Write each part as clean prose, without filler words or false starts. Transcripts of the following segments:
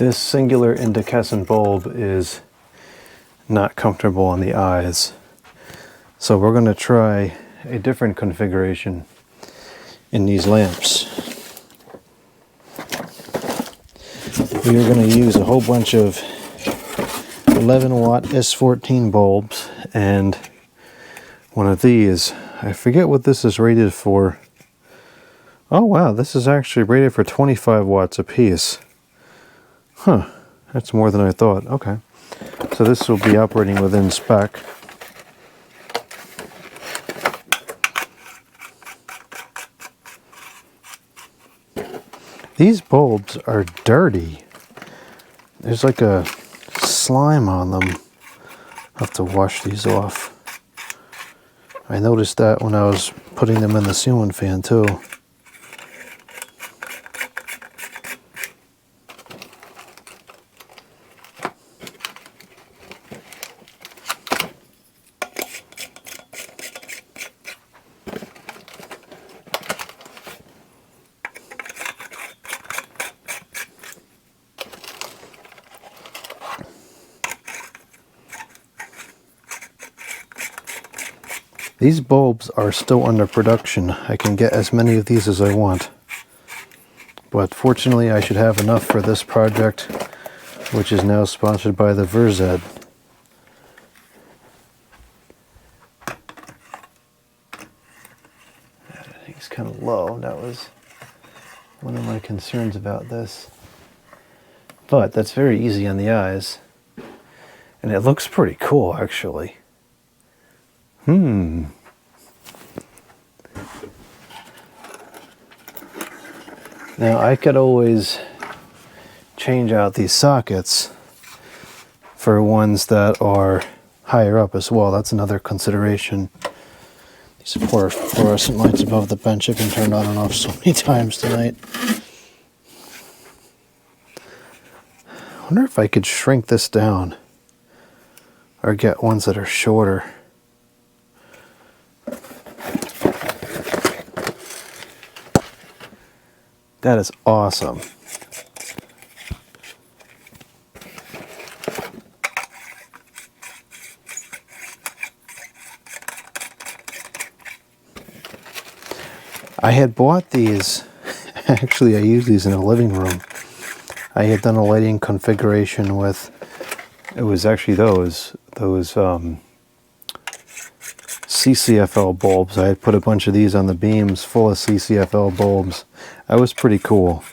This singular incandescent bulb is not comfortable on the eyes. So we're going to try a different configuration in these lamps. We are going to use a whole bunch of 11 watt S14 bulbs and one of these. I forget what this is rated for. Oh wow, this is actually rated for 25 watts a piece. Huh, that's more than I thought. Okay, so this will be operating within spec. These bulbs are dirty. There's like a slime on them. I'll have to wash these off. I noticed that when I was putting them in the ceiling fan too. These bulbs are still under production. I can get as many of these as I want. But fortunately I should have enough for this project, which is now sponsored by the Verzed. I think it's kind of low. That was one of my concerns about this. But that's very easy on the eyes. And it looks pretty cool actually. Now I could always change out these sockets for ones that are higher up as well. That's another consideration. These poor fluorescent lights above the bench have been turned on and off so many times tonight. I wonder if I could shrink this down or get ones that are shorter. That is awesome. I had bought these, actually I use these in the living room. I had done a lighting configuration with, it was actually those CCFL bulbs. I had put a bunch of these on the beams full of CCFL bulbs. That was pretty cool.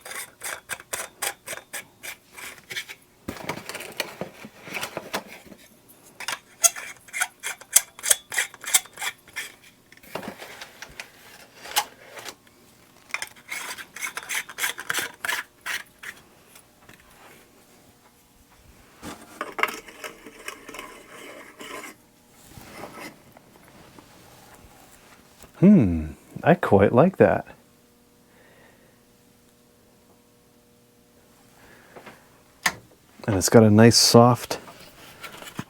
I quite like that. And it's got a nice soft,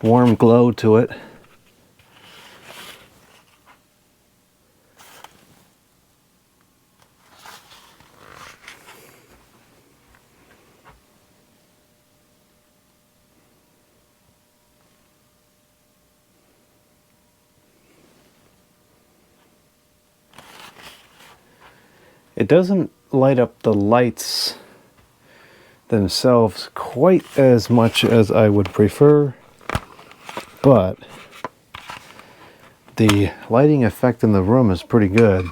warm glow to it. It doesn't light up the lights themselves quite as much as I would prefer, but the lighting effect in the room is pretty good,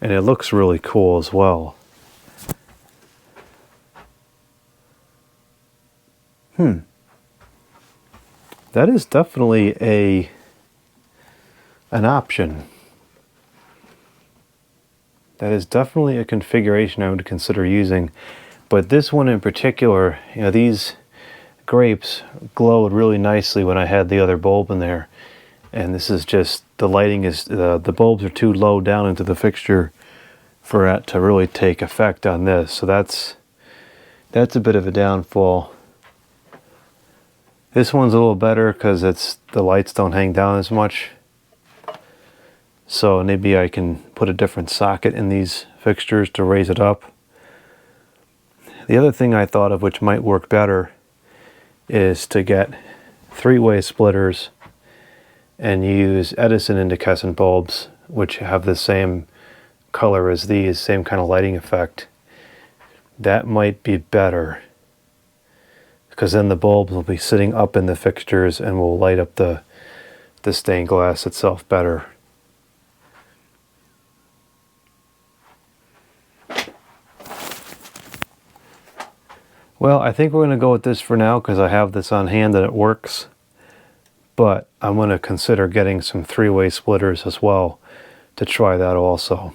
and it looks really cool as well. That is definitely an option. That is definitely a configuration I would consider using. But this one in particular, you know, these grapes glowed really nicely when I had the other bulb in there. And this is just, the lighting is, the bulbs are too low down into the fixture for it to really take effect on this. So that's a bit of a downfall. This one's a little better because the lights don't hang down as much. So maybe I can put a different socket in these fixtures to raise it up. the other thing I thought of which might work better is to get three-way splitters and use Edison incandescent bulbs, which have the same color as these, same kind of lighting effect. That might be better, because then the bulbs will be sitting up in the fixtures and will light up the stained glass itself better. Well, I think we're going to go with this for now because I have this on hand and it works. But I'm going to consider getting some three-way splitters as well to try that also.